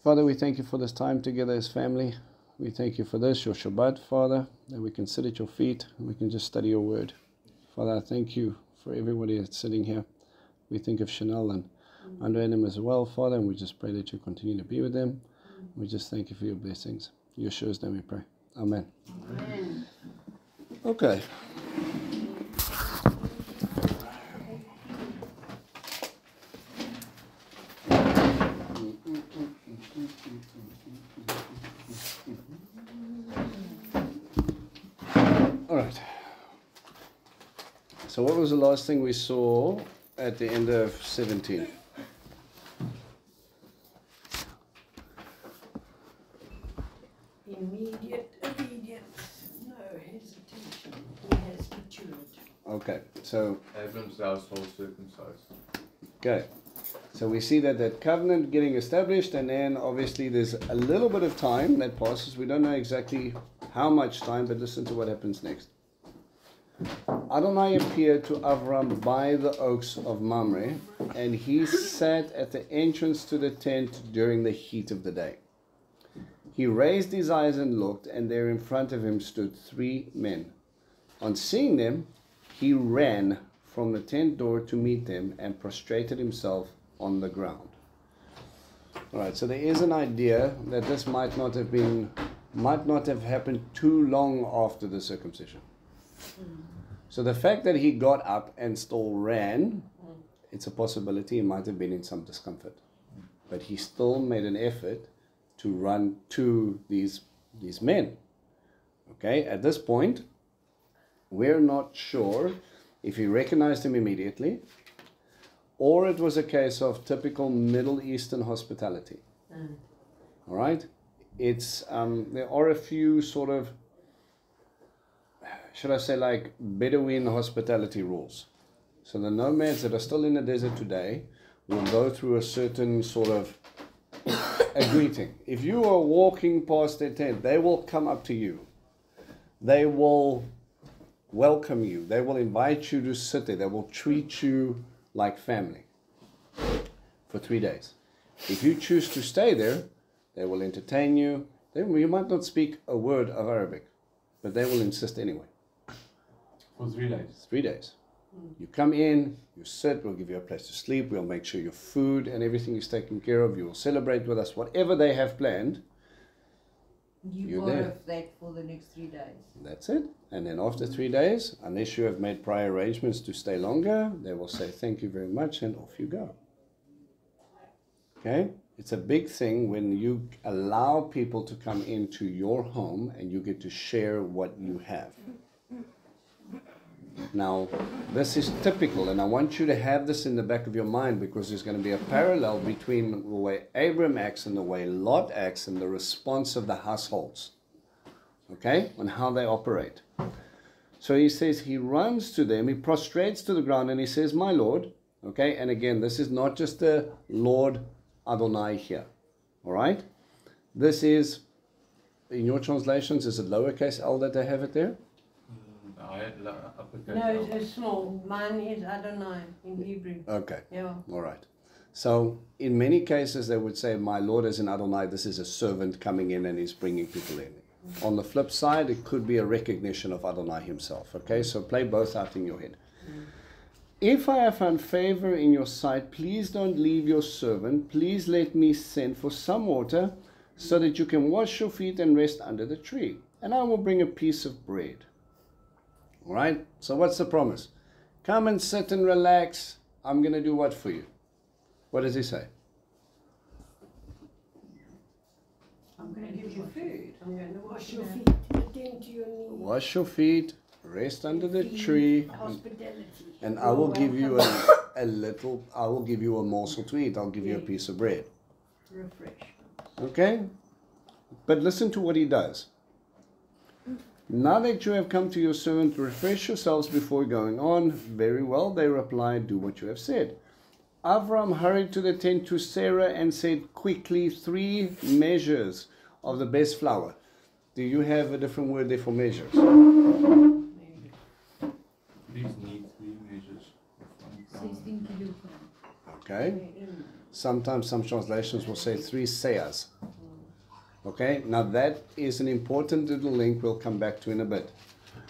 Father, we thank you for this time together as family. We thank you for this, your Shabbat, Father, that we can sit at your feet and we can just study your word. Father, I thank you for everybody that's sitting here. We think of Chanel and Andre and them as well, Father, and we just pray that you continue to be with them. We just thank you for your blessings. In Yeshua's name we pray. Amen. Amen. Okay. All right. So what was the last thing we saw at the end of 17? Immediate obedience, no hesitation. He has matured. Okay, so Abram's household circumcised. okay. So we see that covenant getting established, and then obviously there's a little bit of time that passes. We don't know exactly how much time, but listen to what happens next. Adonai appeared to Avram by the oaks of Mamre, and he sat at the entrance to the tent during the heat of the day. He raised his eyes and looked, and there in front of him stood 3 men. On seeing them, he ran from the tent door to meet them and prostrated himself on the ground. All right, so there is an idea that this might not have happened too long after the circumcision. So the fact that he got up and still ran, it's a possibility he might have been in some discomfort. But he still made an effort to run to these men. Okay, at this point, we're not sure if he recognized him immediately, or it was a case of typical Middle Eastern hospitality. All right, it's there are a few sort of, should I say, like Bedouin hospitality rules. So the nomads that are still in the desert today will go through a certain sort of a greeting. If you are walking past their tent, they will come up to you. They will welcome you. They will invite you to sit there. They will treat you like family for 3 days. If you choose to stay there, they will entertain you. You might not speak a word of Arabic, but they will insist anyway. For 3 days. 3 days. You come in, you sit, we'll give you a place to sleep, we'll make sure your food and everything is taken care of, you will celebrate with us, whatever they have planned. You part of that for the next 3 days. That's it. And then after 3 days, unless you have made prior arrangements to stay longer, they will say thank you very much and off you go. Okay? It's a big thing when you allow people to come into your home and you get to share what you have. Now, this is typical, and I want you to have this in the back of your mind, because there's going to be a parallel between the way Abram acts and the way Lot acts and the response of the households, okay, and how they operate. So he says he runs to them, he prostrates to the ground, and he says, my Lord, okay, and again, this is not just the Lord Adonai here, all right? This is, in your translations, is it lowercase l that they have it there? No, it's small. Mine is Adonai in Hebrew. Okay. Yeah. All right. So in many cases they would say, my Lord is in Adonai, this is a servant coming in and he's bringing people in. On the flip side, it could be a recognition of Adonai himself. Okay, so play both out in your head. If I have found favor in your sight, please don't leave your servant. Please let me send for some water so that you can wash your feet and rest under the tree. And I will bring a piece of bread. All right, so what's the promise? Come and sit and relax. I'm going to do what for you? What does he say? I'm going to give you food. I'm going to wash your feet, attend to your needs. Wash your feet, rest under the tree, Hospitality. and I will give you I will give you a morsel to eat. I'll give you a piece of bread. Refresh. Okay? But listen to what he does. Now that you have come to your servant, refresh yourselves before going on. Very well, they replied, do what you have said. Avram hurried to the tent to Sarah and said, quickly, 3 measures of the best flour. Do you have a different word there for measures? These need 3 measures. 16 kilograms. Okay. Sometimes some translations will say 3 seahs. Okay, now that is an important little link we'll come back to in a bit.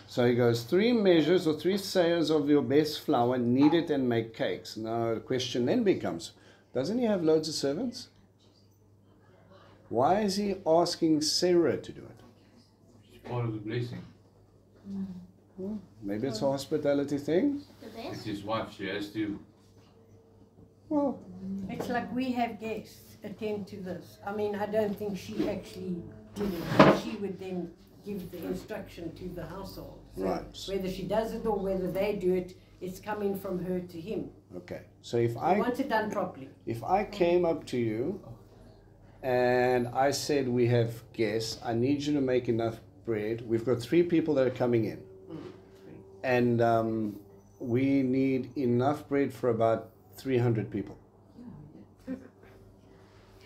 So he goes, 3 measures or 3 sayers of your best flour, knead it and make cakes. Now the question then becomes, doesn't he have loads of servants? Why is he asking Sarah to do it? It's part of the blessing. Maybe it's a hospitality thing? It's his wife, she has to. Well, It's like we have guests attend to this. I mean, I don't think she actually did it. She would then give the instruction to the household. So Right. whether she does it or whether they do it, it's coming from her to him. okay. So if He I wants it done properly. came up to you and I said we have guests, I need you to make enough bread. We've got 3 people that are coming in. And we need enough bread for about 300 people.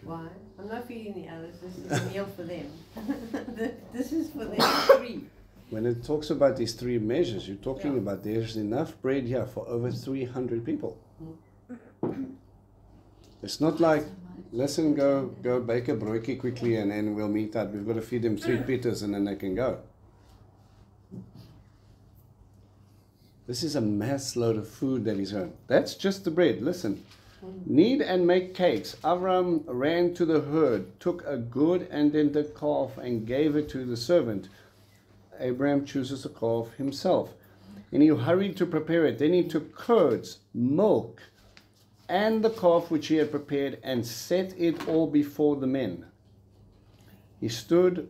Why? I'm not feeding the others. This is a meal for them. This is for them 3. When it talks about these 3 measures, you're talking Yeah. about there's enough bread here for over 300 people. It's not like, listen, go bake a broodjie quickly and then we'll meet up. We've got to feed them 3 pitas and then they can go. This is a mass load of food that he's earned. That's just the bread. Listen. Knead and make cakes. Avram ran to the herd, took a good and dented calf and gave it to the servant. Abraham chooses a calf himself. And he hurried to prepare it. Then he took curds, milk, and the calf which he had prepared and set it all before the men. He stood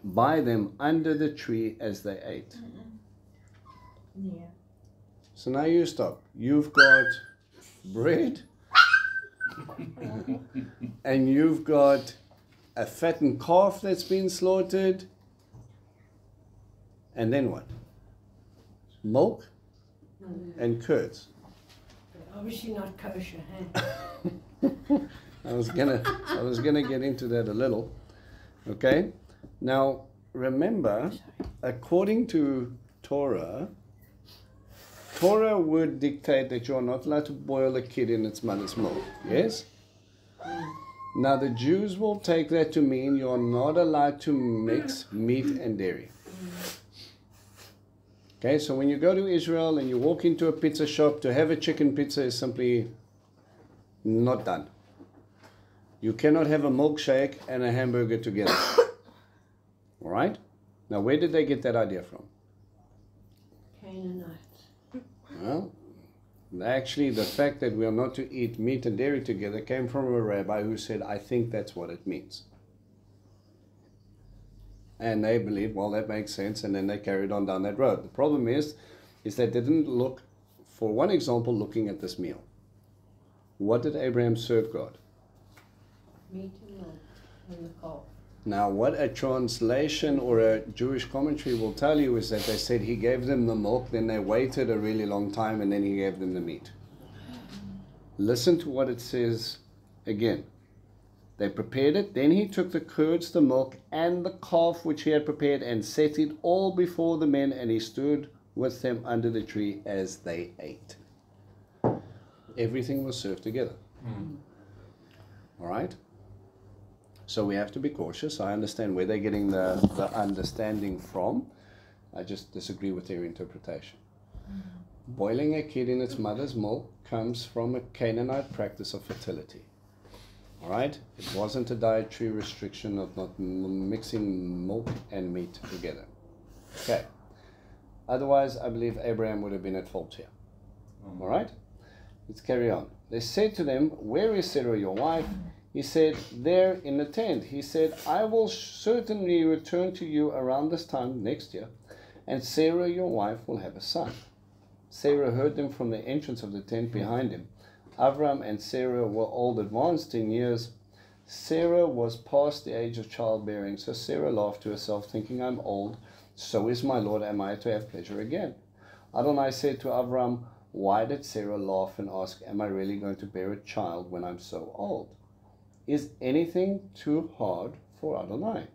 by them under the tree as they ate. Yeah. So now you stop. You've got bread and you've got a fattened calf that's been slaughtered. And then what? Milk and curds. Obviously not kosher, huh? I was gonna get into that a little. Okay? Now remember, according to Torah would dictate that you're not allowed to boil a kid in its mother's milk. Yes? Now the Jews will take that to mean you're not allowed to mix meat and dairy. Okay, so when you go to Israel and you walk into a pizza shop, to have a chicken pizza is simply not done. You cannot have a milkshake and a hamburger together. All right? Now, where did they get that idea from? Canaanites. Well, actually, the fact that we are not to eat meat and dairy together came from a rabbi who said, I think that's what it means. And they believed, well, that makes sense, and then they carried on down that road. The problem is they didn't look, for one example, looking at this meal. What did Abraham serve God? Meat and milk and the calf. Now, what a translation or a Jewish commentary will tell you is that they said he gave them the milk, then they waited a really long time, and then he gave them the meat. Listen to what it says again. They prepared it, then he took the curds, the milk, and the calf which he had prepared, and set it all before the men, and he stood with them under the tree as they ate. Everything was served together. All right? So we have to be cautious. I understand where they're getting the understanding from. I just disagree with their interpretation. Boiling a kid in its mother's milk comes from a Canaanite practice of fertility. All right? It wasn't a dietary restriction of not mixing milk and meat together. Okay. Otherwise, I believe Abraham would have been at fault here. All right? Let's carry on. They said to them, where is Sarah, your wife? He said, there in the tent. He said, I will certainly return to you around this time next year, and Sarah, your wife, will have a son. Sarah heard them from the entrance of the tent behind him. Avram and Sarah were old, advanced in years. Sarah was past the age of childbearing, so Sarah laughed to herself, thinking, I'm old, so is my Lord, am I to have pleasure again? Adonai said to Avram, why did Sarah laugh and ask, am I really going to bear a child when I'm so old? Is anything too hard for Adonai?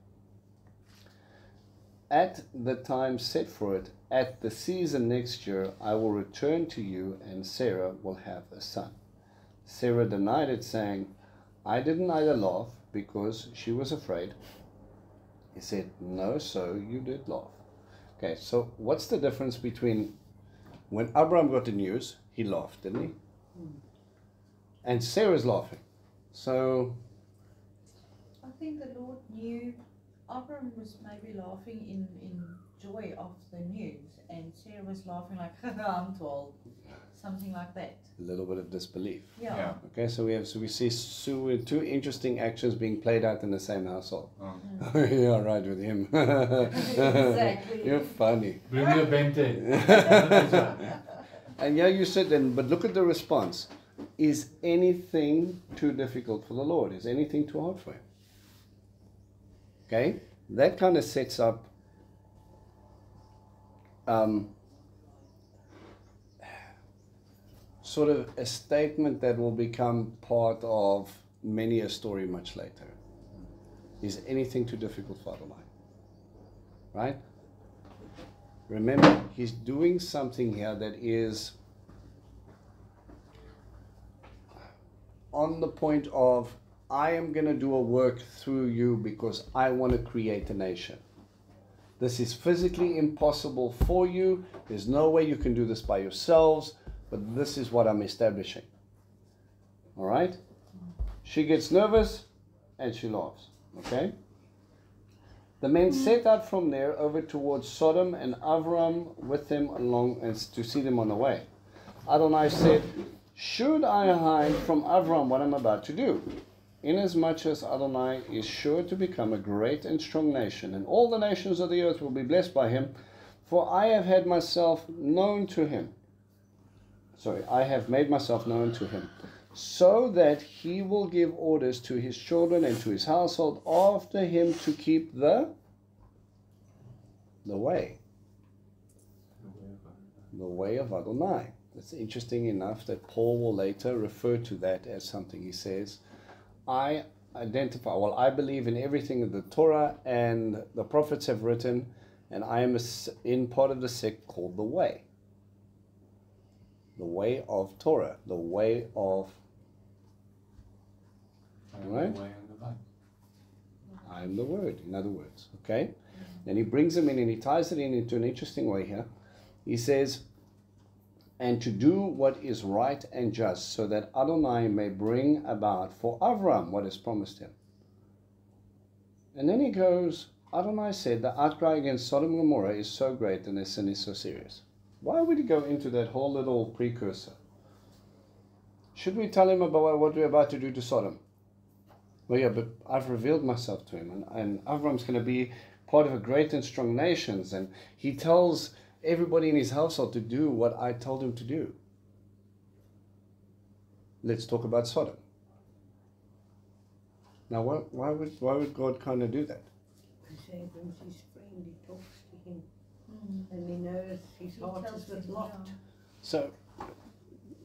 At the time set for it, at the season next year, I will return to you, and Sarah will have a son. Sarah denied it, saying, I didn't either laugh because she was afraid. He said, no, so you did laugh. Okay, so what's the difference between when Abraham got the news, he laughed, didn't he? And Sarah's laughing. So I think the Lord knew Abraham was maybe laughing in joy of the news, and Sarah was laughing like, I'm 12. Something like that. a little bit of disbelief. Yeah. Yeah. Okay, so we see two interesting actions being played out in the same household. Oh. Yeah, right with him. Exactly. You're funny. Bring me a Bente. And yeah, you said then, but look at the response. Is anything too difficult for the Lord? Is anything too hard for him? Okay, that kind of sets up sort of a statement that will become part of many a story much later. Is anything too difficult for Adonai? Right? Remember, he's doing something here that is on the point of, I am going to do a work through you because I want to create a nation. This is physically impossible for you. There's no way you can do this by yourselves, but this is what I'm establishing. All right? She gets nervous and she laughs. Okay? The men set out from there over towards Sodom, and Avram with them along and to see them on the way. Adonai said, should I hide from Avram what I'm about to do? Inasmuch as Adonai is sure to become a great and strong nation, and all the nations of the earth will be blessed by him, for I have had myself known to him. I have made myself known to him, so that he will give orders to his children and to his household after him to keep the way. The way of Adonai. It's interesting enough that Paul will later refer to that as something. He says, I believe in everything that the Torah and the prophets have written, and I am in part of the sect called the way. The way of Torah, the way of... Right? I am the word, in other words. Okay? And he brings them in and he ties it in into an interesting way here. He says, and to do what is right and just, so that Adonai may bring about for Avram what is promised him. And then he goes, Adonai said, the outcry against Sodom and Gomorrah is so great and their sin is so serious. Why would he go into that whole little precursor? Should we tell him about what we're about to do to Sodom? Well, yeah, but I've revealed myself to him, and Avram's going to be part of a great and strong nation, and he tells everybody in his household to do what I told him to do. Let's talk about Sodom. Now, why would God kind of do that? Because Abram's his friend, he talks to him, and he knows his heart is with Lot. So,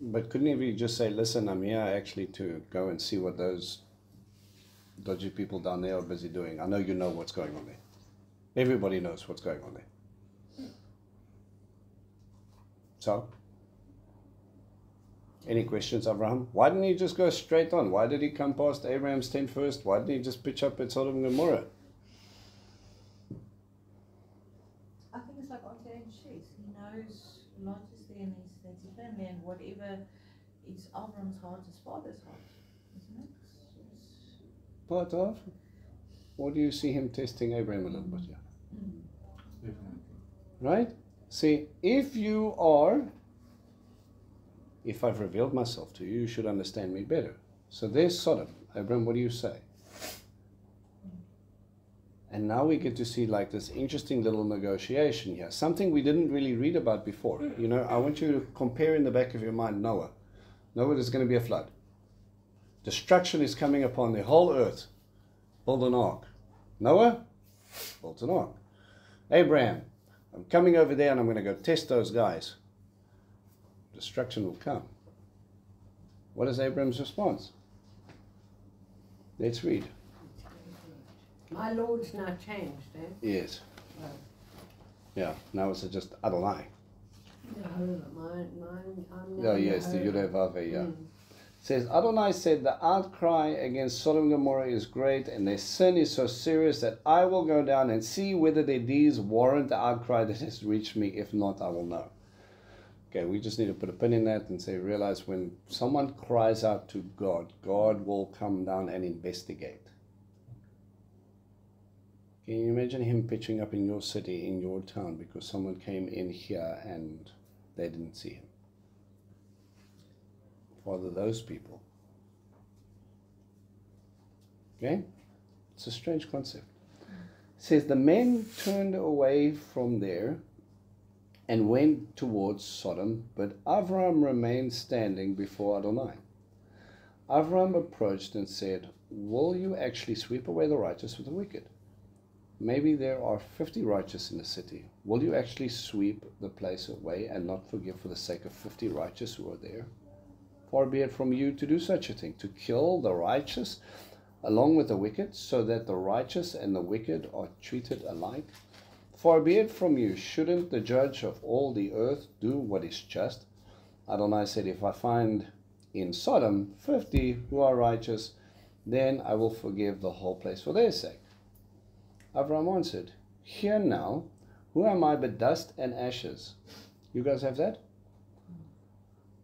but couldn't he just say, listen, I'm here actually to go and see what those dodgy people down there are busy doing. I know you know what's going on there. Everybody knows what's going on there. So, any questions, Abraham? Why didn't he just go straight on? Why did he come past Abraham's tent first? Why didn't he just pitch up at Sodom and Gomorrah? I think it's like Auntie and Shis. He knows Lot is there and that's his family, and whatever is Avram's heart is father's heart, isn't it? Part of? Or do you see him testing Abraham a little bit here? Definitely. Right? See, if I've revealed myself to you, you should understand me better. So there's Sodom. Abraham, what do you say? And now we get to see like this interesting little negotiation here. Something we didn't really read about before. You know, I want you to compare in the back of your mind Noah. Noah, there's going to be a flood. Destruction is coming upon the whole earth. Build an ark. Noah, built an ark. Abraham, I'm coming over there and I'm going to go test those guys. Destruction will come. What is Abraham's response? Let's read. My Lord's now changed, eh? Yes. Oh. Yeah, now it's just Adonai. Jehovah, I'm Oh, yes, the Yud Vav, yeah. says, Adonai said, the outcry against Sodom and Gomorrah is great, and their sin is so serious that I will go down and see whether their deeds warrant the outcry that has reached me. If not, I will know. Okay, we just need to put a pin in that and say, realize when someone cries out to God, God will come down and investigate. Can you imagine him pitching up in your city, in your town, because someone came in here and they didn't see him? Father, those people. Okay? It's a strange concept. It says, the men turned away from there and went towards Sodom, but Avram remained standing before Adonai. Avram approached and said, will you actually sweep away the righteous with the wicked? Maybe there are 50 righteous in the city. Will you actually sweep the place away and not forgive for the sake of 50 righteous who are there? Far be it from you to do such a thing, to kill the righteous along with the wicked, so that the righteous and the wicked are treated alike. Far be it from you, shouldn't the judge of all the earth do what is just? Adonai said, if I find in Sodom 50 who are righteous, then I will forgive the whole place for their sake. Avram answered, hear now, who am I but dust and ashes? You guys have that?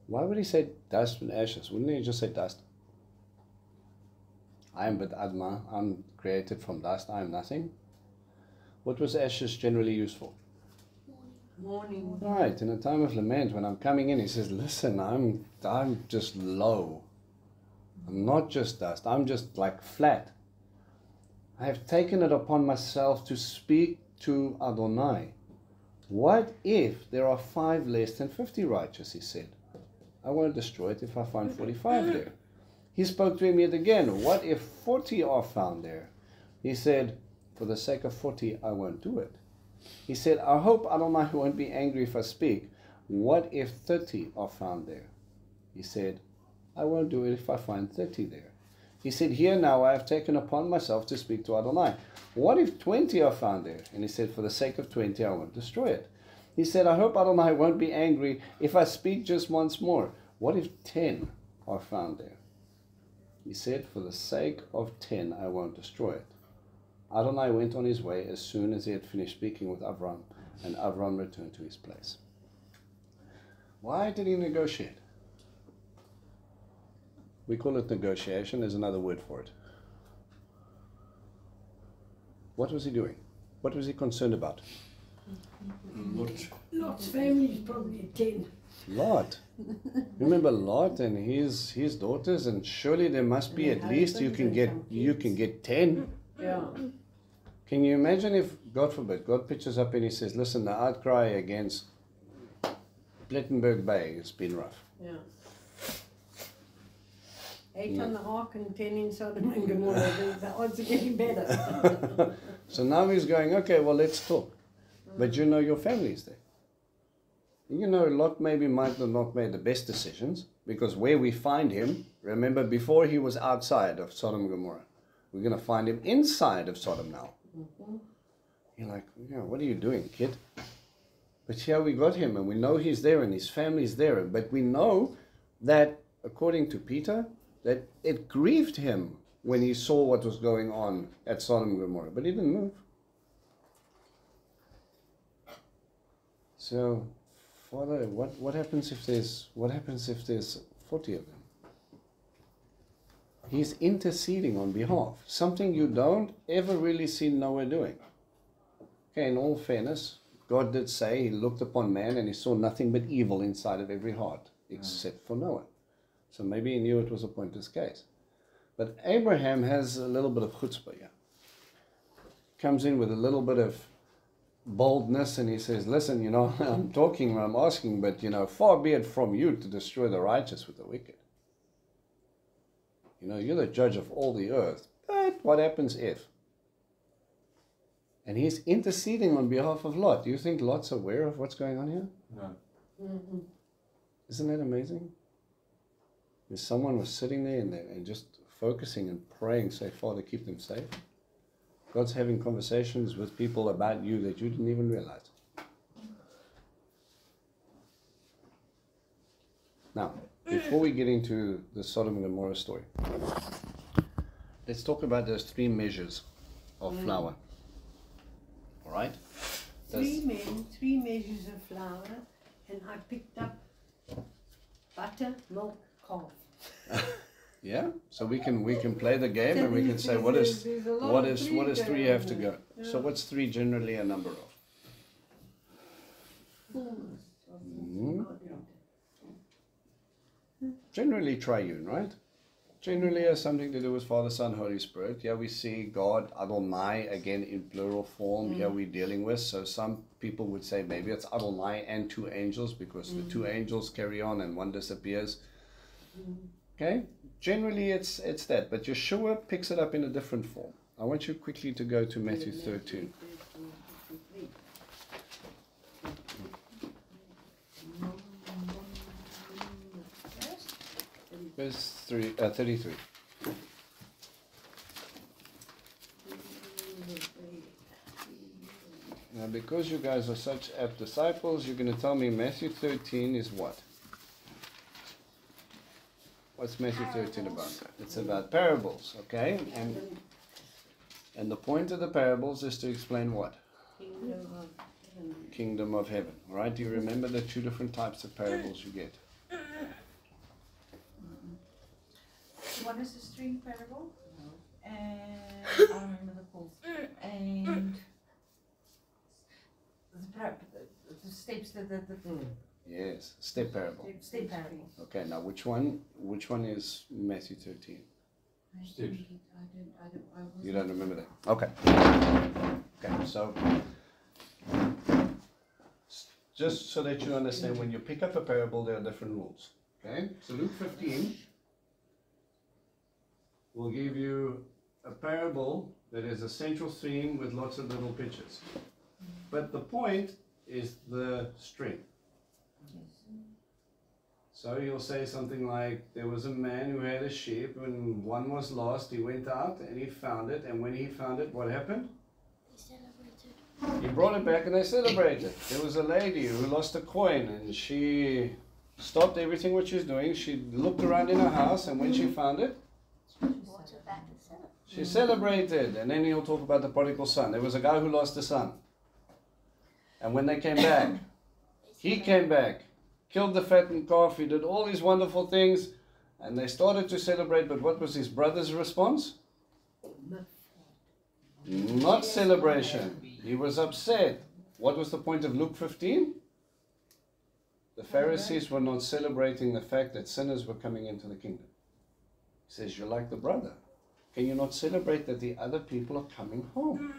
Why would he say dust and ashes? Wouldn't he just say dust? I am but Adma, I'm created from dust, I am nothing. What was ashes generally used for? Mourning. Right, in a time of lament, when I'm coming in, he says, listen, I'm just low. I'm not just dust, I'm just like flat. I have taken it upon myself to speak to Adonai. What if there are 5 less than 50 righteous, he said. I won't destroy it if I find 45 there. He spoke to him yet again. What if 40 are found there? He said, for the sake of 40, I won't do it. He said, I hope Adonai won't be angry if I speak. What if 30 are found there? He said, I won't do it if I find 30 there. He said, here now I have taken upon myself to speak to Adonai. What if 20 are found there? And he said, for the sake of 20, I won't destroy it. He said, I hope Adonai won't be angry if I speak just once more. What if 10 are found there? He said, for the sake of 10, I won't destroy it. Adonai went on his way as soon as he had finished speaking with Avram, and Avram returned to his place. Why did he negotiate? We call it negotiation. There's another word for it. What was he doing? What was he concerned about? Lot's family is probably 10. Lot. Remember Lot and his daughters, and surely there must be at least you can get 10. Yeah. Can you imagine if, God forbid, God pitches up and he says, listen, the outcry against Plettenberg Bay has been rough. Yeah. 8 on the ark and 10 in Sodom and Gomorrah. The odds are getting better. So now he's going, okay, well, let's talk. But you know your family's there. You know, Lot maybe might have not made the best decisions, because where we find him, remember, before he was outside of Sodom and Gomorrah, we're going to find him inside of Sodom now. Mm-hmm. You're like, yeah, what are you doing, kid? But here we got him, and we know he's there, and his family's there. But we know that, according to Peter, that it grieved him when he saw what was going on at Sodom and Gomorrah. But he didn't move. So, Father, what happens if there's 40 of them? He's interceding on behalf. Something you don't ever really see Noah doing. Okay, in all fairness, God did say he looked upon man and he saw nothing but evil inside of every heart, except for Noah. So maybe he knew it was a pointless case. But Abraham has a little bit of chutzpah here. Comes in with a little bit of boldness, and he says, listen, you know, I'm asking, but, you know, far be it from you to destroy the righteous with the wicked. You know, you're the judge of all the earth. But what happens if? And he's interceding on behalf of Lot. Do you think Lot's aware of what's going on here? No. Mm-hmm. Isn't that amazing? If someone was sitting there and just focusing and praying, say, Father, keep them safe. God's having conversations with people about you that you didn't even realize. Now, before we get into the Sodom and Gomorrah story, let's talk about those 3 measures of flour. All right? 3 measures of flour, and I picked up butter, milk, calf. Yeah, so we can play the game and we can say what does 3 have to go. So what's 3 generally a number of? Fullness of Generally triune, right? Generally has something to do with Father, Son, Holy Spirit. Yeah, we see God, Adonai, again in plural form. Here we're dealing with. So some people would say maybe it's Adonai and 2 angels because the 2 angels carry on and one disappears. Okay, generally it's that, but Yeshua picks it up in a different form. I want you quickly to go to Matthew 13. Verse 33. Now, because you guys are such apt disciples, you're going to tell me Matthew 13 is what? What's Matthew 13 about? It's about parables, okay? And the point of the parables is to explain what? Kingdom of heaven. All right? Do you remember the 2 different types of parables you get? One is the string parable, and I don't remember the fourth. And the steps, Yes, step parable. step parable. Okay, now which one is Matthew 13? Steps. You don't remember that? Okay. Okay, so just so that you understand, when you pick up a parable, there are different rules. Okay, so Luke 15 will give you a parable that is a central theme with lots of little pictures. But the point is the string. So you'll say something like, there was a man who had a sheep, and one was lost. He went out and he found it, and when he found it, what happened? They celebrated. He brought it back and they celebrated. There was a lady who lost a coin, and she stopped everything what she was doing. She looked around in her house, and when she found it, Brought it back and celebrated. she celebrated. And then he'll talk about the prodigal son. There was a guy who lost a son. And when they came back, he came back, killed the fattened calf, he did all these wonderful things, and they started to celebrate. But what was his brother's response? Not celebration. He was upset. What was the point of Luke 15? The Pharisees were not celebrating the fact that sinners were coming into the kingdom. He says, you're like the brother. Can you not celebrate that the other people are coming home?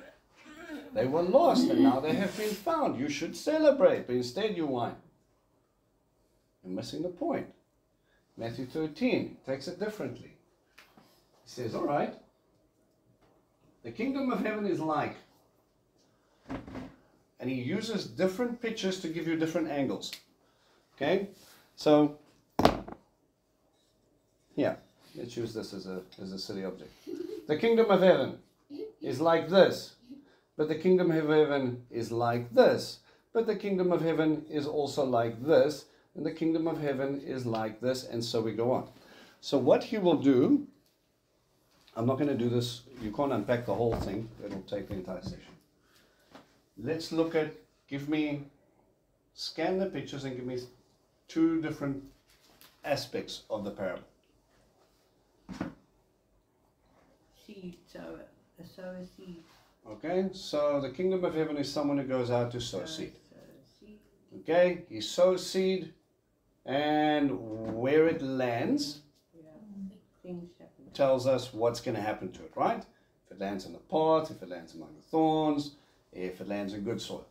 They were lost and now they have been found. You should celebrate, but instead you whine. You're missing the point. Matthew 13 takes it differently. He says, all right, the kingdom of heaven is like. And he uses different pictures to give you different angles. Okay? So, yeah, let's use this as a silly object. The kingdom of heaven is like this. But the kingdom of heaven is like this. But the kingdom of heaven is also like this. And the kingdom of heaven is like this. And so we go on. So what he will do, I'm not going to do this. You can't unpack the whole thing. It'll take the entire session. Let's look at, scan the pictures and give me 2 different aspects of the parable. Seed sower, a sower seed. Okay, so the kingdom of heaven is someone who goes out to sow seed. Seed. Okay, he sows seed, and where it lands Yeah. Things happen. tells us what's going to happen to it, right? If it lands in the pot, if it lands among the thorns, if it lands in good soil.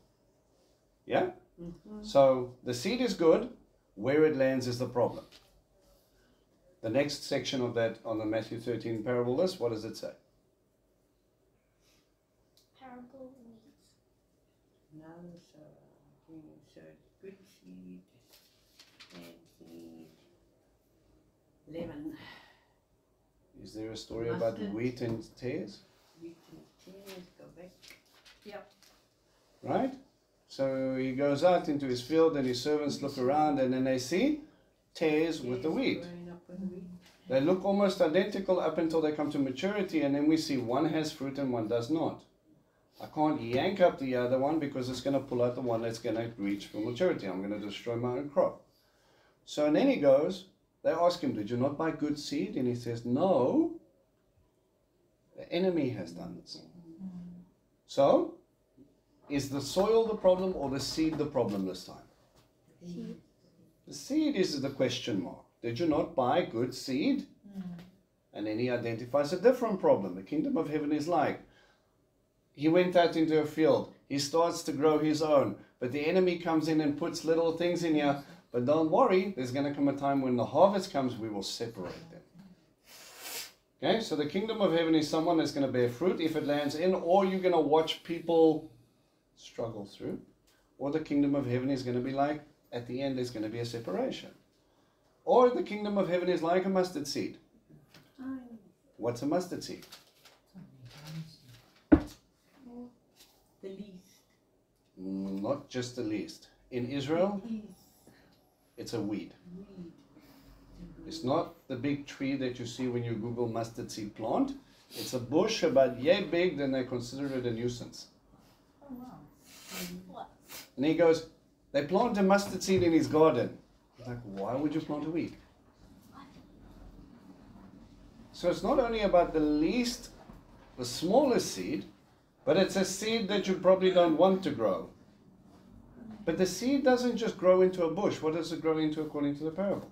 Yeah? Mm-hmm. So the seed is good, where it lands is the problem. The next section of that on the Matthew 13 parable list, what does it say? Parable means Now the sower. Okay, so good seed, bad seed, lemon, Is there a story about Mustard. wheat and tares? wheat and tares, go back. Yep. Right? So he goes out into his field and his servants look around and then they see tares with the wheat. Growing up with wheat. They look almost identical up until they come to maturity, and then we see one has fruit and one does not. I can't yank up the other one because it's going to pull out the one that's going to reach for maturity. I'm going to destroy my own crop. So, and then he goes, they ask him, did you not buy good seed? And he says, no, the enemy has done this. So, is the soil the problem or the seed the problem this time? Seed. The seed is the question mark. Did you not buy good seed? And then he identifies a different problem. The kingdom of heaven is like, he went out into a field. He starts to grow his own. But the enemy comes in and puts little things in here. But don't worry, there's going to come a time when the harvest comes, we will separate them. Okay, so the kingdom of heaven is someone that's going to bear fruit if it lands in, or you're going to watch people struggle through. Or the kingdom of heaven is going to be like, at the end, there's going to be a separation. Or the kingdom of heaven is like a mustard seed. What's a mustard seed? The least. Not just the least. In Israel, it's a weed. It's not the big tree that you see when you Google mustard seed plant. It's a bush about yay big, then they consider it a nuisance. Oh, wow. What? And he goes, they plant a mustard seed in his garden. He's like, why would you plant a weed? So it's not only about the least, the smallest seed, but it's a seed that you probably don't want to grow. But the seed doesn't just grow into a bush. What does it grow into according to the parable?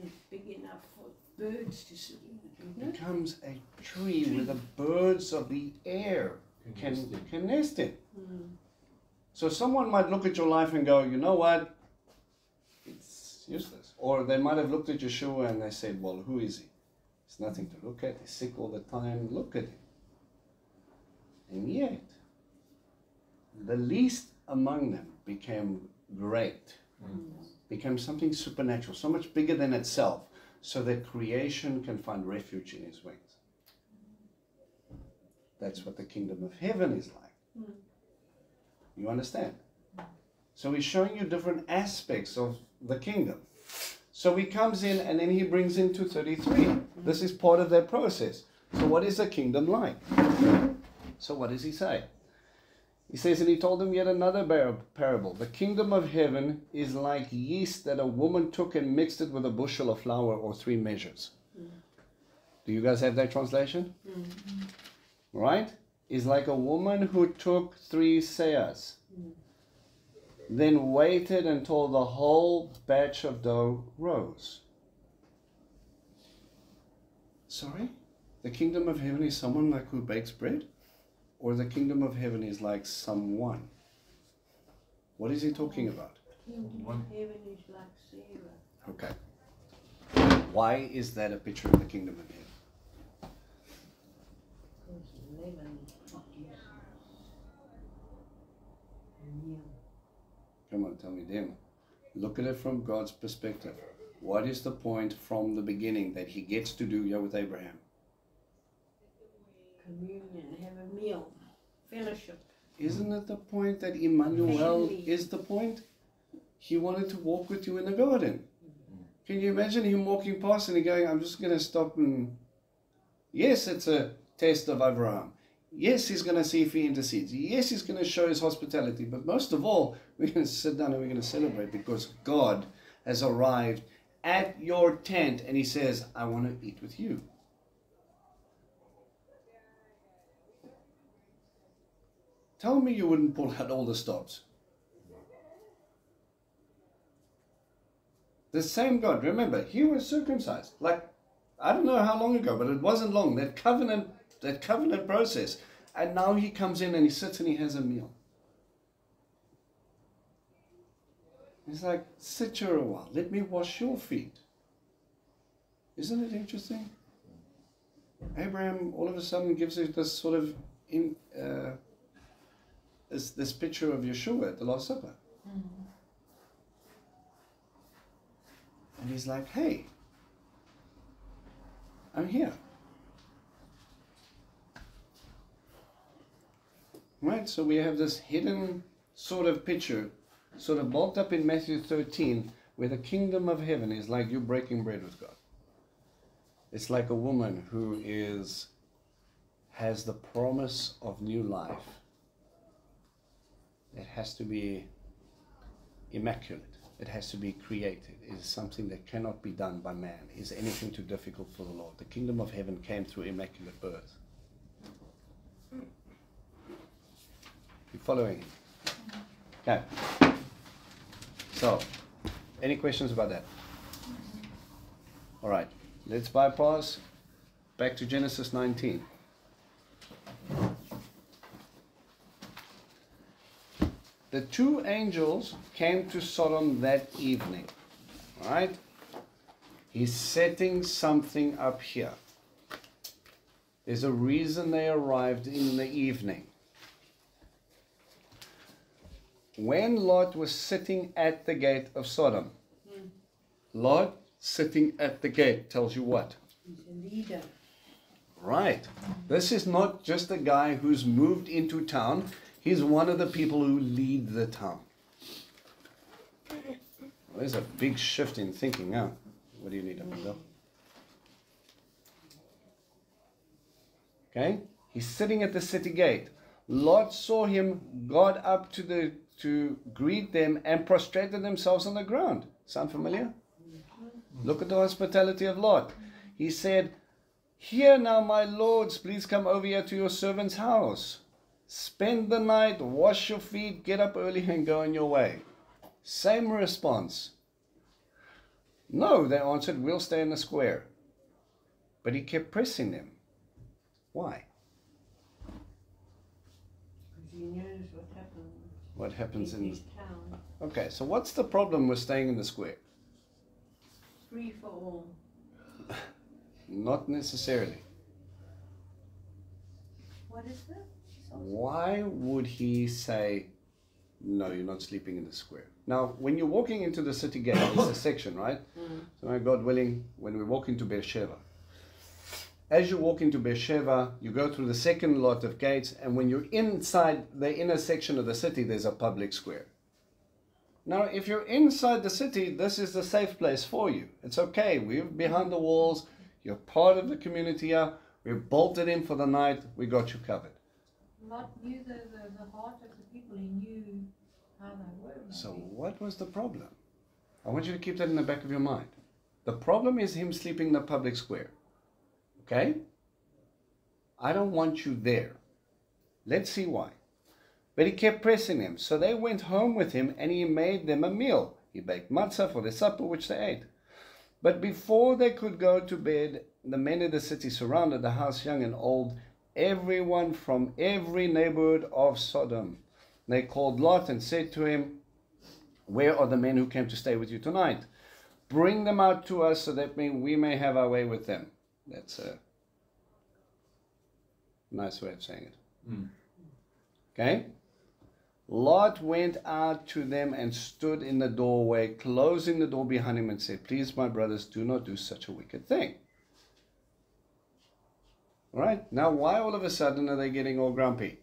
It's big enough for birds to sit in. It becomes a tree where the birds of the air can nest in. So someone might look at your life and go, you know what? It's useless. Or they might have looked at Yeshua and they said, well, who is he? There's nothing to look at. He's sick all the time. Look at him. And yet, the least among them became great. Became something supernatural, so much bigger than itself, so that creation can find refuge in his wings. That's what the kingdom of heaven is like. You understand? So he's showing you different aspects of the kingdom. So he comes in and then he brings into 33. This is part of that process. So what is a kingdom like? So what does he say? He says, and he told them yet another parable. The kingdom of heaven is like yeast that a woman took and mixed it with a bushel of flour or 3 measures. Do you guys have that translation? Right? Is like a woman who took 3 seahs, then waited until the whole batch of dough rose. Sorry? The kingdom of heaven is someone like who bakes bread? Or the kingdom of heaven is like someone? What is he talking about? Kingdom of heaven is like Sarah. Okay. Why is that a picture of the kingdom of heaven? Because leaven is not used. Meal. Come on, tell me, them. Look at it from God's perspective. What is the point from the beginning that he gets to do here with Abraham? Communion, have a meal, fellowship. Isn't it the point that Emmanuel Family. is the point? He wanted to walk with you in the garden. Can you imagine him walking past and he going, I'm just going to stop and... Yes, it's a test of Abraham. Yes, he's going to see if he intercedes. Yes, he's going to show his hospitality. But most of all, we're going to sit down and we're going to celebrate because God has arrived at your tent and he says, I want to eat with you. Tell me you wouldn't pull out all the stops. The same God, remember, he was circumcised. Like, I don't know how long ago, but it wasn't long. That covenant process. And now he comes in and he sits and he has a meal. He's like, sit here a while. Let me wash your feet. Isn't it interesting? Abraham all of a sudden gives us this sort of this picture of Yeshua at the Last Supper. And he's like, hey, I'm here. Right, so we have this hidden sort of picture, sort of bulked up in Matthew 13, where the kingdom of heaven is like you breaking bread with God. It's like a woman who has the promise of new life. It has to be immaculate. It has to be created. It is something that cannot be done by man. Is anything too difficult for the Lord? The kingdom of heaven came through immaculate birth. You following him? Okay. So, any questions about that? All right. Let's bypass back to Genesis 19. The two angels came to Sodom that evening. All right? He's setting something up here. There's a reason they arrived in the evening. When Lot was sitting at the gate of Sodom, Lot sitting at the gate tells you what? He's a leader. Right. This is not just a guy who's moved into town. He's one of the people who lead the town. Well, there's a big shift in thinking now. What do you need, Abigail? Okay? He's sitting at the city gate. Lot saw him, got up to greet them, and prostrated themselves on the ground. Sound familiar? Look at the hospitality of Lot. He said, "Here now, my lords, please come over here to your servant's house. Spend the night, wash your feet, get up early and go on your way." Same response. No, they answered, "We'll stay in the square." But he kept pressing them. Why? Because he knows what happens. What happens in... his town. Okay, so what's the problem with staying in the square? Free for all. Not necessarily. What is that? Why would he say, "No, you're not sleeping in the square"? Now, when you're walking into the city gate, there's a section, right? So, God willing, when we walk into Beersheba, as you walk into Beersheba, you go through the second lot of gates, and when you're inside the inner section of the city, there's a public square. Now, if you're inside the city, this is the safe place for you. It's okay. We're behind the walls. You're part of the community here. We're bolted in for the night. We got you covered. Lot knew the heart of the people. He knew how they were. So what was the problem? I want you to keep that in the back of your mind. The problem is him sleeping in the public square. Okay? I don't want you there. Let's see why. But he kept pressing them. So they went home with him and he made them a meal. He baked matzah for their supper, which they ate. But before they could go to bed, the men of the city surrounded the house, young and old, everyone from every neighborhood of Sodom. They called Lot and said to him, "Where are the men who came to stay with you tonight? Bring them out to us so that we may have our way with them." That's a nice way of saying it. Okay? Lot went out to them and stood in the doorway, closing the door behind him, and said, "Please, my brothers, do not do such a wicked thing." All right? Now, why all of a sudden are they getting all grumpy?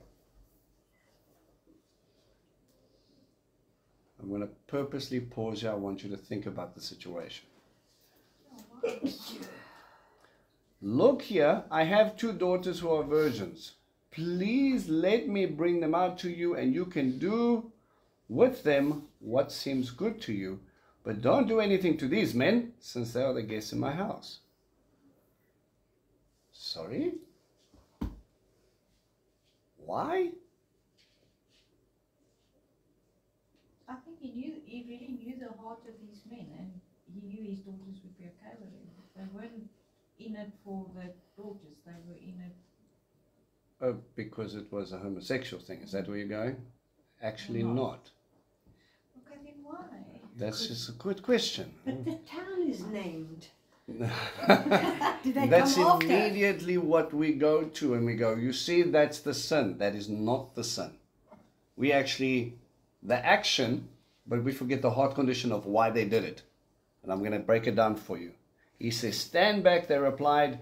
I'm going to purposely pause here. I want you to think about the situation. Look here, I have two daughters who are virgins. Please let me bring them out to you, and you can do with them what seems good to you. But don't do anything to these men, since they are the guests in my house. Sorry? Why? I think he really knew the heart of these men, and he knew his daughters would be okay with it. They weren't in it for the daughters, they were in it. Oh, because it was a homosexual thing. Is that where you're going? Actually No. not. Okay, then why? That's just a good question. But the town is named. Did they that's come after? immediately what we go to, and we go, you see, that's the sin. That is not the sin. We actually, the action, but we forget the heart condition of why they did it. And I'm going to break it down for you. He says, "Stand back," they replied.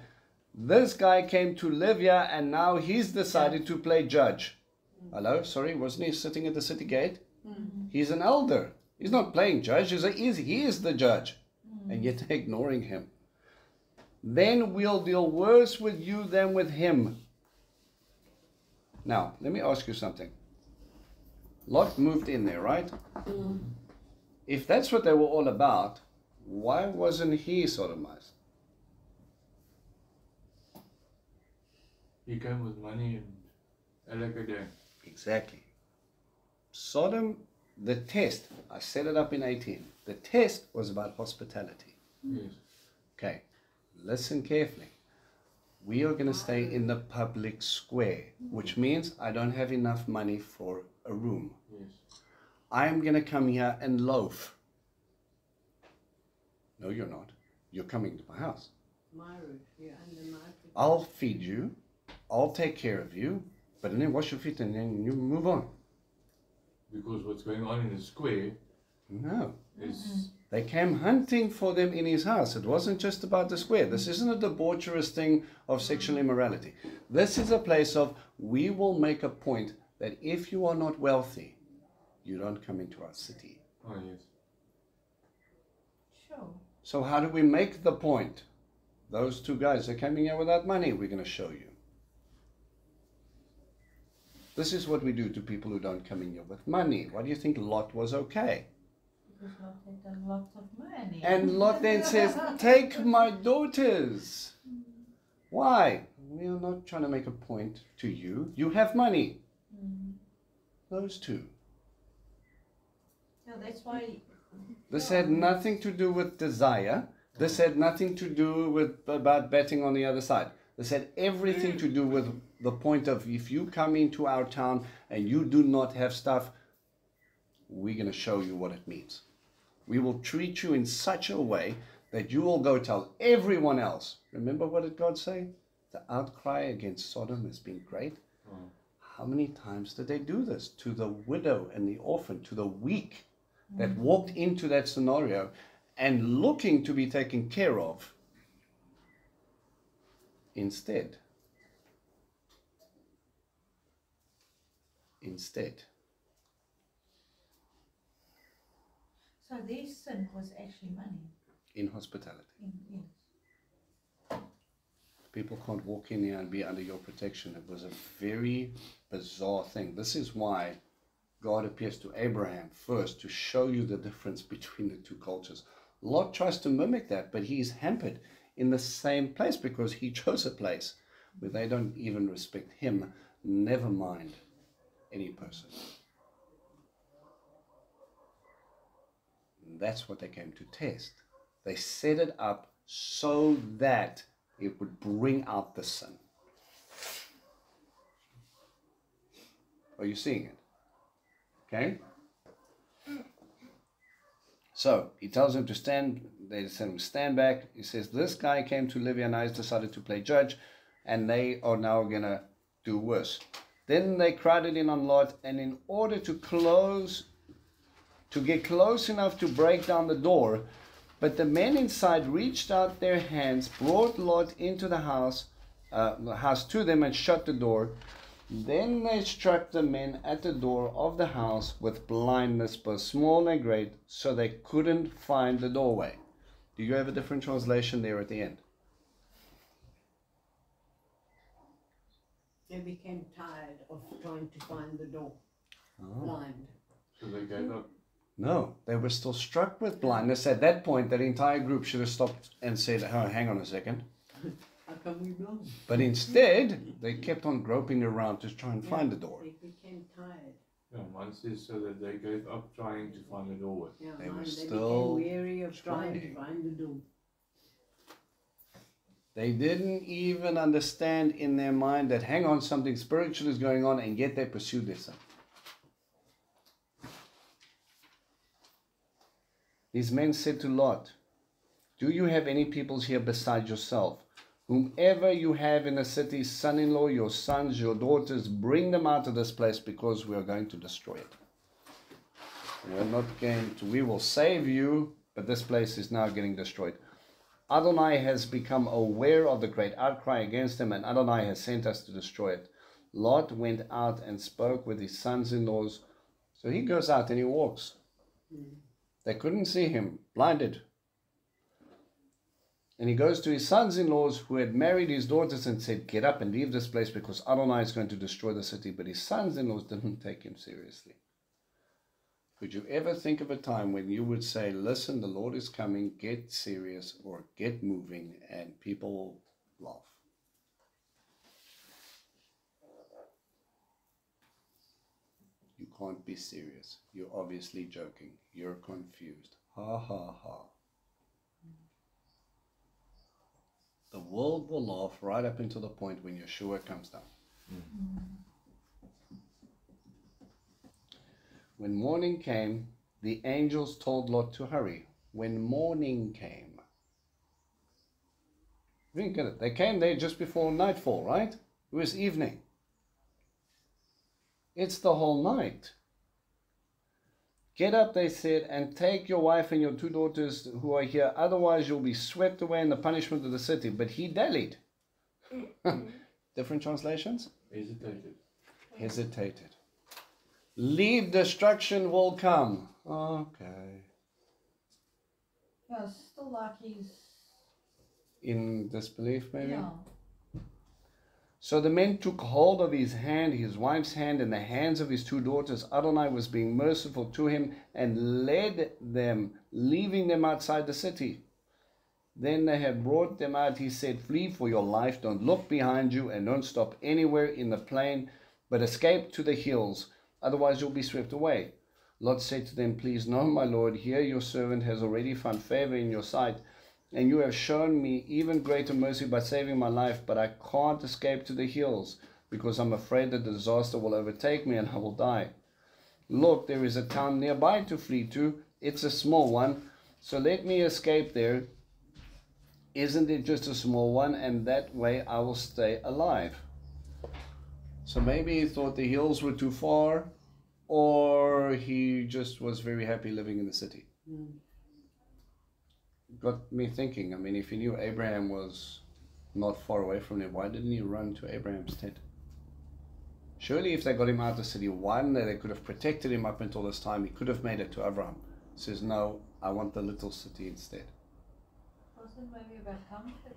"This guy came to live here, and now he's decided to play judge." Hello? Sorry, wasn't he sitting at the city gate? He's an elder. He's not playing judge. He is the judge. And yet they're ignoring him. Then we'll deal worse with you than with him. Now, let me ask you something. Lot moved in there, right? If that's what they were all about, why wasn't he sodomized? He came with money and elke day. Exactly. Sodom, the test, I set it up in 18. The test was about hospitality. Yes. Okay, listen carefully. We are going to stay in the public square, which means I don't have enough money for a room. Yes. I'm going to come here and loaf. No, you're not. You're coming to my house. My roof, yeah, under my protection. I'll feed you. I'll take care of you. But then wash your feet and then you move on. Because what's going on in the square No. is They came hunting for them in his house. It wasn't just about the square. This isn't a debaucherous thing of sexual immorality. This is a place of, we will make a point that if you are not wealthy, you don't come into our city. oh yes. Sure. So how do we make the point? Those two guys are coming here without money. We're going to show you. This is what we do to people who don't come in here with money. Why do you think Lot was okay? Because Lot had done lots of money. And Lot then says, take my daughters. Why? We are not trying to make a point to you. You have money. Those two. Yeah, that's why. This had nothing to do with desire. This had nothing to do with about betting on the other side. This had everything to do with the point of, if you come into our town and you do not have stuff, we're going to show you what it means. We will treat you in such a way that you will go tell everyone else. Remember what did God say? The outcry against Sodom has been great. How many times did they do this? To the widow and the orphan, to the weak that walked into that scenario and looking to be taken care of. Instead, So their sin was actually money. in hospitality. Yes. People can't walk in here and be under your protection. It was a very bizarre thing. This is why God appears to Abraham first, to show you the difference between the two cultures. Lot tries to mimic that, but he's hampered in the same place because he chose a place where they don't even respect him, never mind any person. And that's what they came to test. They set it up so that it would bring out the sin. Are you seeing it? Okay? So he tells him to stand. They tell him stand back. He says, this guy came to live here and I decided to play judge, and they are now going to do worse. Then they crowded in on Lot, and in order to get close enough to break down the door, but the men inside reached out their hands, brought Lot into the house to them, and shut the door. Then they struck the men at the door of the house with blindness, both small and great, so they couldn't find the doorway. Do you have a different translation there at the end? They became tired of trying to find the door. Oh. Blind. So they gave up. No, they were still struck with blindness. At that point, that entire group should have stopped and said, oh, hang on a second. How come we blind? But instead, they kept on groping around to try and find the door. They became tired. Yeah, mine says so that they gave up trying to find the doorway. Yeah, They were mine, still became weary of trying to trying. find the door. They didn't even understand in their mind that, hang on, something spiritual is going on, and yet they pursued their sin. These men said to Lot, do you have any peoples here besides yourself? Whomever you have in the city, son-in-law, your sons, your daughters, bring them out of this place, because we are going to destroy it. We will save you, but this place is now getting destroyed. Adonai has become aware of the great outcry against him, and Adonai has sent us to destroy it. Lot went out and spoke with his sons-in-laws. So he goes out and he walks. They couldn't see him, blinded. And he goes to his sons-in-laws who had married his daughters and said, get up and leave this place because Adonai is going to destroy the city. But his sons-in-laws didn't take him seriously. Could you ever think of a time when you would say, listen, the Lord is coming, get serious or get moving, and people laugh? You can't be serious. You're obviously joking. You're confused. Ha ha ha. The world will laugh right up until the point when Yeshua comes down. When morning came, the angels told Lot to hurry. When morning came. You didn't get it. They came there just before nightfall, right? It was evening. It's the whole night. Get up, they said, and take your wife and your 2 daughters who are here, otherwise you'll be swept away in the punishment of the city. But he dallied. Different translations? Hesitated. Leave, destruction will come. Okay. Yeah, still like he's... In disbelief, maybe? Yeah. So the men took hold of his hand, his wife's hand, and the hands of his 2 daughters. Adonai was being merciful to him and led them, leaving them outside the city. Then they had brought them out. He said, flee for your life. Don't look behind you and don't stop anywhere in the plain, but escape to the hills. Otherwise you'll be swept away. Lot said to them, please no, my Lord, here your servant has already found favor in your sight, and you have shown me even greater mercy by saving my life, but I can't escape to the hills, because I'm afraid that the disaster will overtake me and I will die. Look, there is a town nearby to flee to. It's a small one, so let me escape there. Isn't it just a small one? And that way I will stay alive. So maybe he thought the hills were too far, or he just was very happy living in the city. Got me thinking, I mean, if he knew Abraham was not far away from him, why didn't he run to Abraham's tent? Surely if they got him out of the city, one, they could have protected him up until this time. He could have made it to Abraham. He says, no, I want the little city instead. Wasn't maybe about comfort?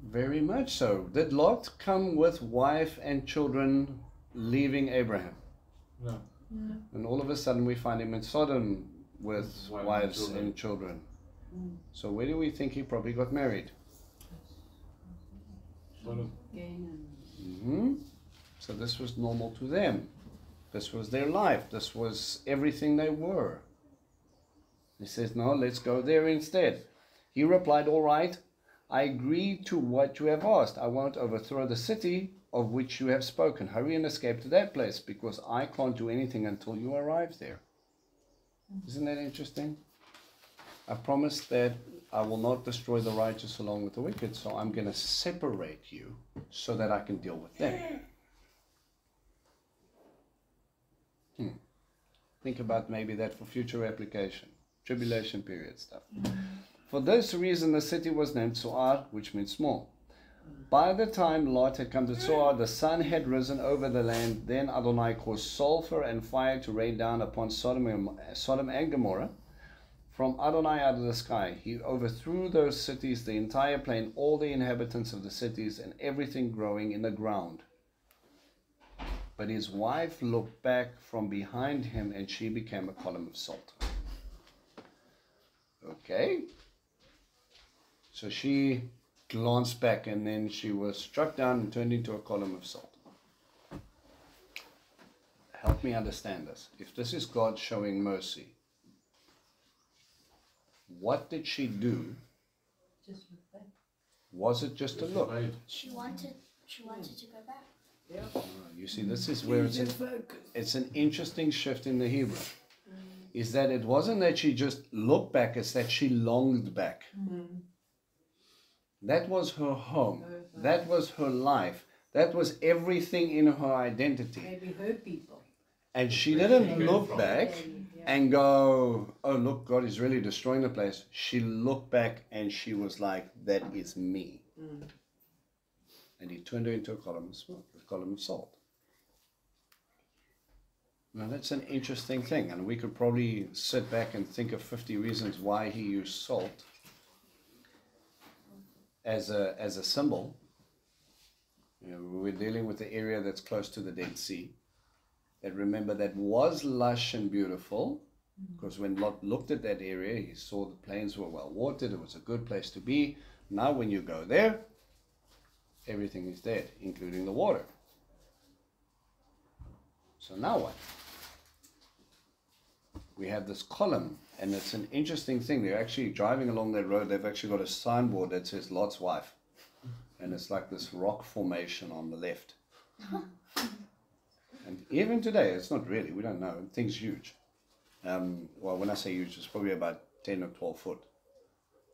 Very much so. Did Lot come with wife and children leaving Abraham? No. And all of a sudden we find him in Sodom with Wife and wives children. and children. So where do we think he probably got married? So this was normal to them. This was their life. This was everything they were. He says, no, let's go there instead. He replied, all right, I agree to what you have asked. I won't overthrow the city of which you have spoken. Hurry and escape to that place, because I can't do anything until you arrive there. Isn't that interesting? I promised that I will not destroy the righteous along with the wicked, so I'm going to separate you so that I can deal with them. Think about maybe that for future application. Tribulation period stuff. For this reason the city was named Zoar, which means small. By the time Lot had come to Zoar, the sun had risen over the land. Then Adonai caused sulfur and fire to rain down upon Sodom and Gomorrah from Adonai out of the sky. He overthrew those cities, the entire plain, all the inhabitants of the cities, and everything growing in the ground. But his wife looked back from behind him, and she became a column of salt. Okay. So she glanced back, and then she was struck down and turned into a column of salt. Help me understand this. If this is God showing mercy, what did she do? Just look back. Was it just a look? She wanted to go back. You see, this is where it's an interesting shift in the Hebrew. Is that it wasn't that she just looked back, it's that she longed back. That was her home. That was her life. That was everything in her identity. Maybe her people. And she didn't look back and go, oh, look, God is really destroying the place. She looked back and she was like, that is me. And he turned her into a column of salt. Now that's an interesting thing, and we could probably sit back and think of 50 reasons why he used salt as a symbol. You know, we're dealing with the area that's close to the Dead Sea. That, remember, that was lush and beautiful, because when Lot looked at that area, he saw the plains were well watered. It was a good place to be. Now when you go there, everything is dead, including the water. So now what? We have this column, and it's an interesting thing. They're actually driving along that road. They've actually got a signboard that says Lot's wife, and it's like this rock formation on the left. And even today, it's not really, we don't know, the thing's huge. Well, when I say huge, it's probably about 10 or 12 foot.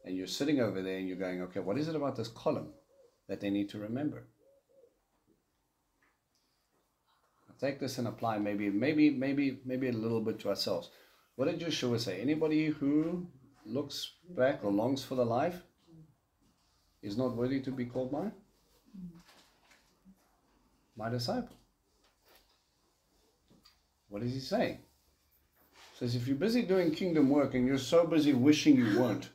And you're sitting over there and you're going, okay, what is it about this column that they need to remember? I'll take this and apply maybe a little bit to ourselves. What did Yeshua say? Anybody who looks back or longs for the life is not worthy to be called my disciple. What is he saying? He says, if you're busy doing kingdom work and you're so busy wishing you weren't,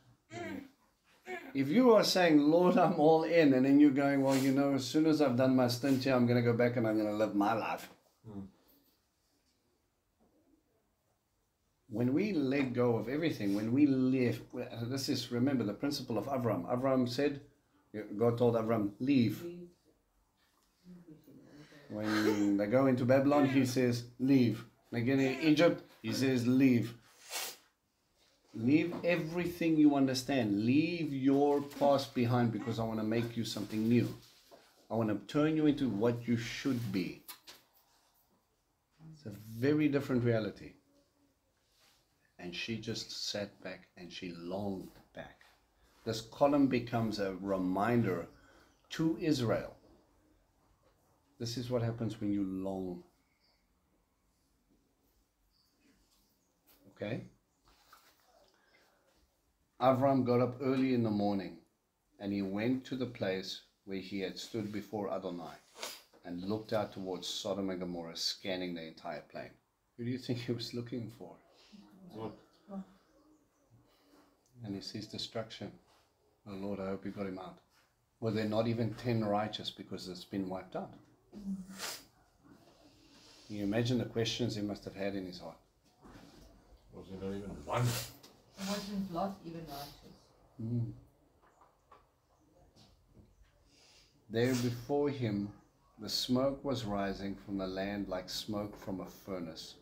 if you are saying, Lord, I'm all in, and then you're going, well, you know, as soon as I've done my stint here, I'm going to go back and I'm going to live my life. When we let go of everything, when we live, this is, remember, the principle of Avram. Avram said, God told Avram, leave. When they go into Babylon, he says, leave. They get in Egypt, he says, leave. Leave everything you understand. Leave your past behind, because I want to make you something new. I want to turn you into what you should be. It's a very different reality. And she just sat back and she longed back. This column becomes a reminder to Israel. This is what happens when you long. Okay? Avram got up early in the morning and he went to the place where he had stood before Adonai and looked out towards Sodom and Gomorrah, scanning the entire plain. Who do you think he was looking for? What? And he sees destruction. Oh Lord, I hope you got him out. Were there not even 10 righteous because it's been wiped out? Can you imagine the questions he must have had in his heart? Was there not even one? Wasn't Lot even righteous? There before him, the smoke was rising from the land like smoke from a furnace.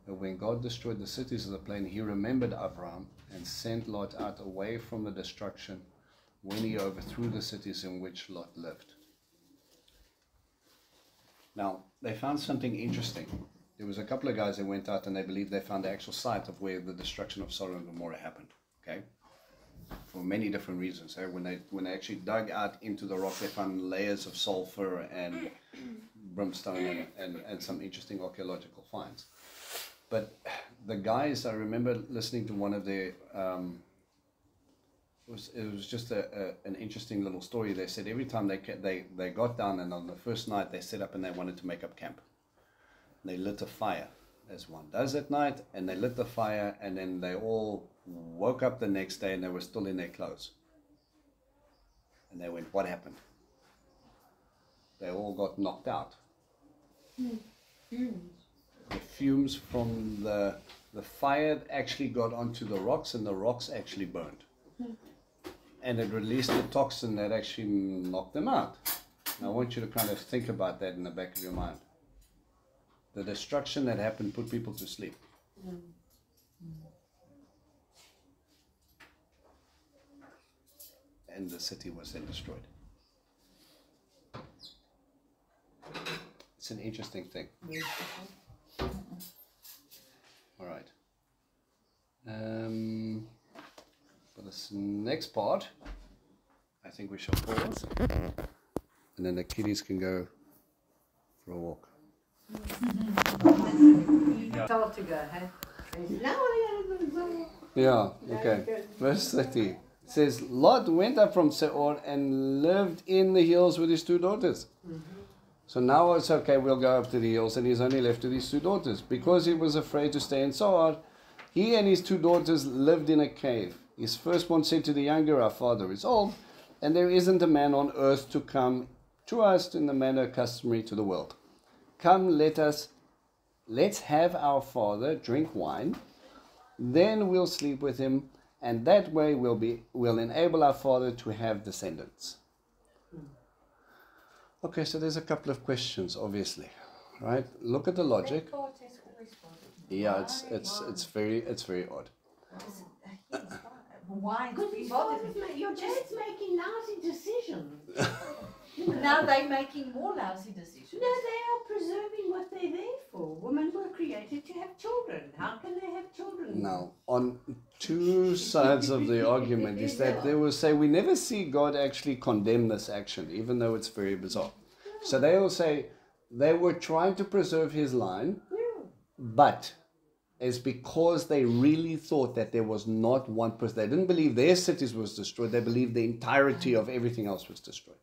But when God destroyed the cities of the plain, he remembered Avram and sent Lot out away from the destruction when he overthrew the cities in which Lot lived. Now, they found something interesting. There was a couple of guys that went out and they believed they found the actual site of where the destruction of Sodom and Gomorrah happened. Okay? For many different reasons. When they actually dug out into the rock, they found layers of sulfur and brimstone and some interesting archaeological finds. But the guys, I remember listening to one of their, it was just an interesting little story. They said every time they got down, and on the first night they set up and they wanted to make up camp. They lit a fire, as one does at night, and they lit the fire, and then they all woke up the next day and they were still in their clothes. And they went, what happened? They all got knocked out. The fumes from the fire actually got onto the rocks, and the rocks actually burned. And it released the toxin that actually knocked them out. Now I want you to kind of think about that in the back of your mind. The destruction that happened put people to sleep. And the city was then destroyed. It's an interesting thing. All right. For this next part, I think we shall pause, and then the kiddies can go for a walk. Told to go, hey? Yeah, okay. Verse 30. It says, Lot went up from Seir and lived in the hills with his 2 daughters. So now it's okay, we'll go up to the hills, and he's only left with his 2 daughters. Because he was afraid to stay in Zoar, he and his 2 daughters lived in a cave. His firstborn said to the younger, our father is old, and there isn't a man on earth to come to us in the manner customary to the world. Come, let's have our father drink wine, then we'll sleep with him, and that way we'll enable our father to have descendants. Okay, so there's a couple of questions, obviously, right? Look at the logic. That part has always bothered me. Yeah, it's very odd. Why? Because his father's your dad's making lousy decisions. Now they're making more lousy decisions. No, they are preserving what they're there for. Women were created to have children. How can they have children? Now, on 2 sides of the argument is that they will say we never see God actually condemn this action, even though it's very bizarre. So they will say they were trying to preserve his line, but it's because they really thought that there was not one person. They didn't believe their cities was destroyed. They believed the entirety of everything else was destroyed.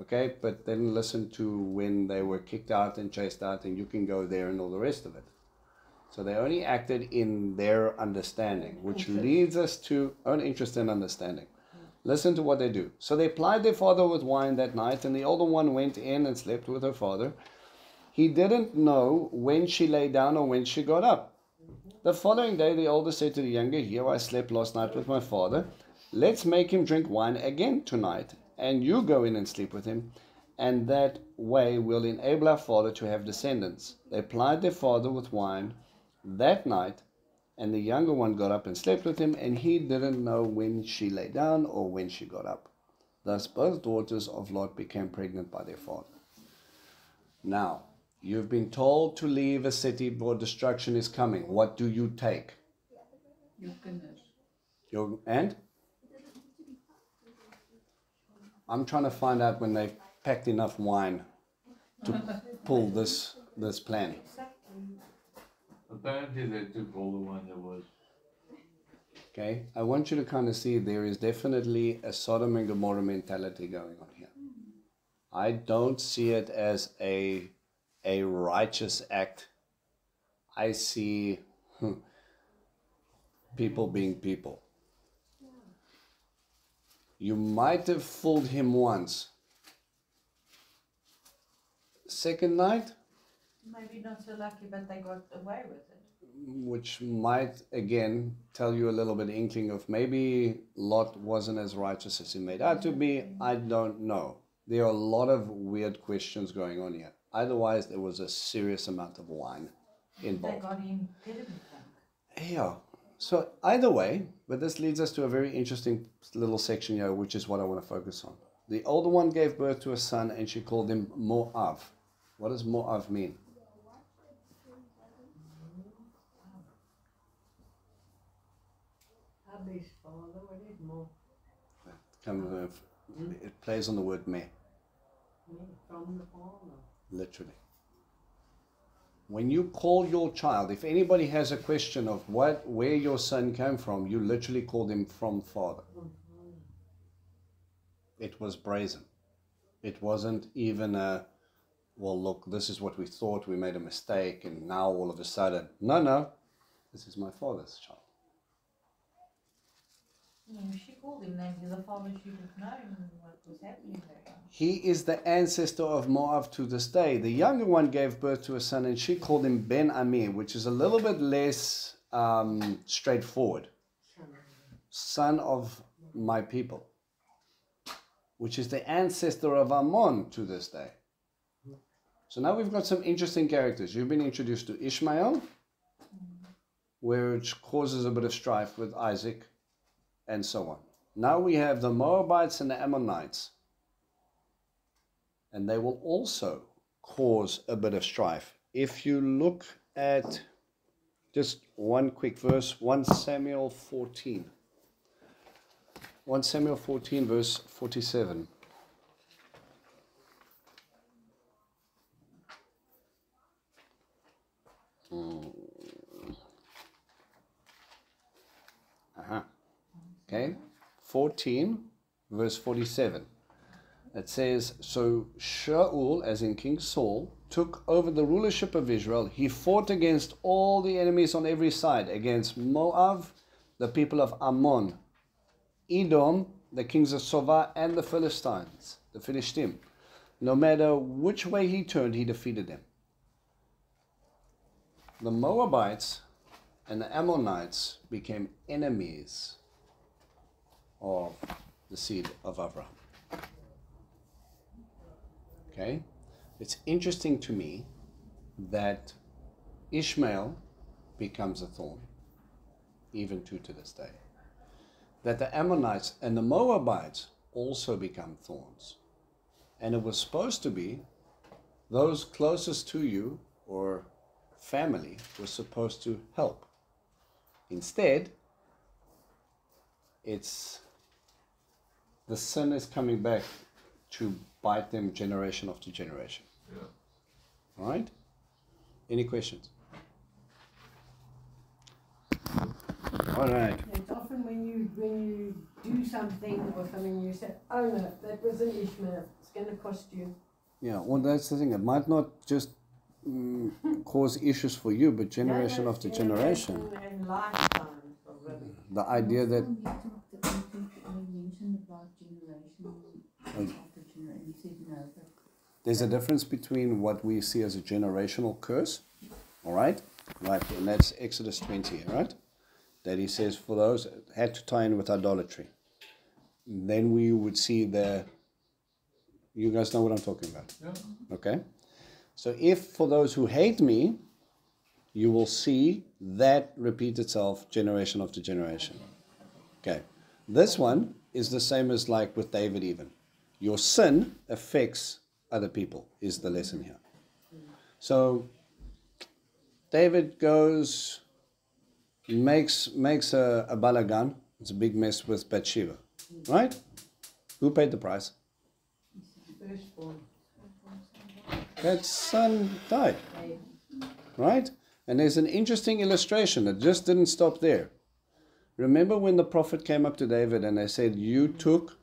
Okay, but they didn't listen to when they were kicked out and chased out and you can go there and all the rest of it. So they only acted in their understanding, which leads us to own interest and understanding. Listen to what they do. So they plied their father with wine that night, and the older one went in and slept with her father. He didn't know when she lay down or when she got up. The following day, the older said to the younger, here I slept last night with my father. Let's make him drink wine again tonight, and you go in and sleep with him, and that way we'll enable our father to have descendants. They plied their father with wine that night, and the younger one got up and slept with him, and he didn't know when she lay down or when she got up. Thus both daughters of Lot became pregnant by their father. Now, you've been told to leave a city where destruction is coming. What do you take? Your goodness. And? I'm trying to find out when they've packed enough wine to pull this plan. Apparently they took all the one there was. Okay, I want you to kind of see there is definitely a Sodom and Gomorrah mentality going on here. I don't see it as a righteous act. I see people being people. You might have fooled him once. Second night, Maybe not so lucky, but they got away with it. which might again tell you a little bit inkling of maybe Lot wasn't as righteous as he made out to be. I don't know. There are a lot of weird questions going on here. Otherwise, there was a serious amount of wine They involved. got him terribly drunk. Yeah. So either way, but this leads us to a very interesting little section here, which is what I want to focus on. The older one gave birth to a son, and she called him Moav. What does Moav mean? Abby's father, what is more? It plays on the word me, From the father. literally. When you call your child, if anybody has a question of where your son came from, you literally called him from father. It was brazen. It wasn't even well, look, this is what we thought, we made a mistake, and now all of a sudden, no, this is my father's child. She called him that because the father should have known what was happening there. He is the ancestor of Moab to this day. The younger one gave birth to a son, and she called him Ben Ami, which is a little bit less straightforward. Son of my people, which is the ancestor of Ammon to this day. So now we've got some interesting characters. You've been introduced to Ishmael, which causes a bit of strife with Isaac, and so on. Now we have the Moabites and the Ammonites, and they will also cause a bit of strife. If you look at just one quick verse, 1 Samuel 14. 1 Samuel 14 verse 47. Okay, 14 verse 47. It says, so Shaul, as in King Saul, took over the rulership of Israel. He fought against all the enemies on every side, against Moab, the people of Ammon, Edom, the kings of Sova, and the Philistines, the Philistine. No matter which way he turned, he defeated them. The Moabites and the Ammonites became enemies of the seed of Abraham. Okay? It's interesting to me that Ishmael becomes a thorn, even to this day. That the Ammonites and the Moabites also become thorns. And it was supposed to be those closest to you or family were supposed to help. Instead, it's the sin is coming back to bite them generation after generation. Yeah. All right? Any questions? All right. It's often when you do something or something, you say, oh no, that was an Ishmael. It's going to cost you. Yeah, well, that's the thing. It might not just cause issues for you, but generation No, after generation. And lifetimes of it. The idea that You mentioned about generation after generation. You said no, but there's a difference between what we see as a generational curse, all right? Right, and that's Exodus 20, right? That he says for those, had to tie in with idolatry. Then we would see you guys know what I'm talking about, Yeah. okay? So if for those who hate me, you will see that repeat itself generation after generation. Okay, this one is the same as like with David even. Your sin affects other people is the lesson here. So David goes, makes a balagan. It's a big mess with Bathsheba, right? Who paid the price? Firstborn. That son died, right? And there's an interesting illustration that just didn't stop there. Remember when the prophet came up to David and they said, you took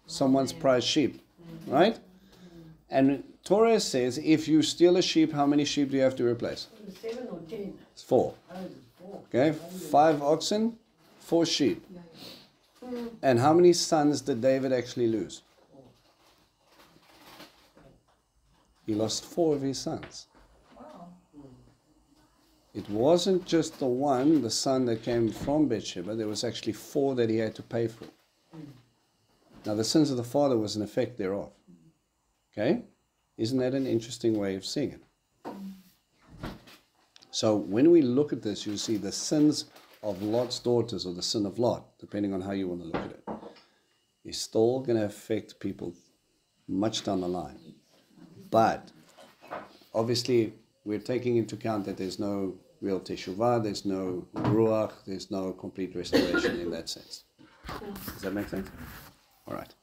someone's prized sheep, right? And Torah says, if you steal a sheep, how many sheep do you have to replace? 7 or 10. It's 4. Oh, it's 4. Okay, 5 oxen, 4 sheep. And how many sons did David actually lose? He lost 4 of his sons. Wow. It wasn't just the one, the son that came from Bathsheba. There was actually 4 that he had to pay for. Now the sins of the father was an effect thereof. Okay? Isn't that an interesting way of seeing it? So when we look at this, you see the sins of Lot's daughters, or the sin of Lot, depending on how you want to look at it, is still going to affect people much down the line. But obviously, we're taking into account that there's no real teshuvah, there's no ruach, there's no complete restoration in that sense. Does that make sense? All right.